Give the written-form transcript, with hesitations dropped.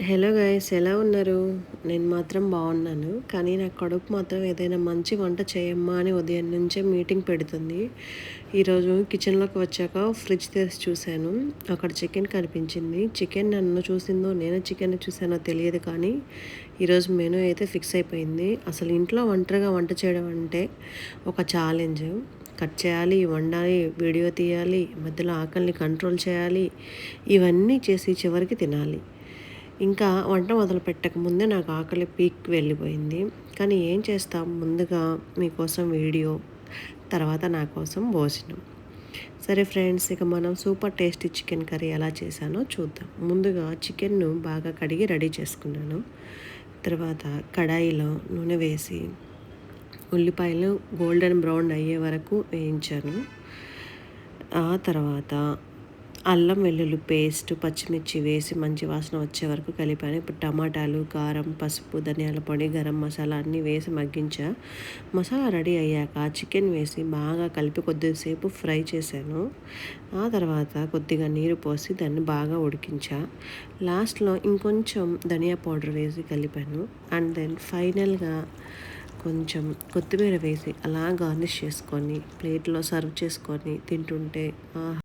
Hello guys, ఎలా ఉన్నారు? నేను మాత్రం బాగున్నాను. కానీ నా కడుపు మాత్రం ఏదైనా మంచి వంట చేయమ్మా అని ఉదయం నుంచే మీటింగ్ పెడుతుంది. ఈరోజు కిచెన్లోకి వచ్చాక ఫ్రిడ్జ్ తెరిచి చూశాను. అక్కడ చికెన్ కనిపించింది. చికెన్ నన్ను చూసిందో నేను చికెన్ చూసానో తెలియదు, కానీ ఈరోజు మెనూ అయితే ఫిక్స్ అయిపోయింది. అసలు ఇంట్లో ఒంటరిగా వంట చేయడం అంటే ఒక ఛాలెంజ్. కట్ చేయాలి, వండాలి, వీడియో తీయాలి, మధ్యలో ఆకలిని కంట్రోల్ చేయాలి, ఇవన్నీ చేసి చివరికి తినాలి. ఇంకా వంట మొదలుపెట్టక ముందే నాకు ఆకలి పీక్కి వెళ్ళిపోయింది. కానీ ఏం చేస్తాం, ముందుగా మీకోసం వీడియో, తర్వాత నా కోసం భోజనం. సరే ఫ్రెండ్స్, ఇక మనం సూపర్ టేస్టీ చికెన్ కర్రీ ఎలా చేశానో చూద్దాం. ముందుగా చికెన్ను బాగా కడిగి రెడీ చేసుకున్నాను. తర్వాత కడాయిలో నూనె వేసి ఉల్లిపాయలు గోల్డెన్ బ్రౌన్ అయ్యే వరకు వేయించాను. ఆ తర్వాత అల్లం వెల్లుల్లి పేస్ట్, పచ్చిమిర్చి వేసి మంచి వాసన వచ్చే వరకు కలిపాను. ఇప్పుడు టమాటాలు, కారం, పసుపు, ధనియాల పొడి, గరం మసాలా అన్నీ వేసి మగ్గించా. మసాలా రెడీ అయ్యాక చికెన్ వేసి బాగా కలిపి కొద్దిసేపు ఫ్రై చేశాను. ఆ తర్వాత కొద్దిగా నీరు పోసి దాన్ని బాగా ఉడికించా. లాస్ట్లో ఇంకొంచెం ధనియా పౌడర్ వేసి కలిపాను. అండ్ దెన్ ఫైనల్గా కొంచెం కొత్తిమీర వేసి అలా గార్నిష్ చేసుకొని ప్లేట్లో సర్వ్ చేసుకొని తింటుంటే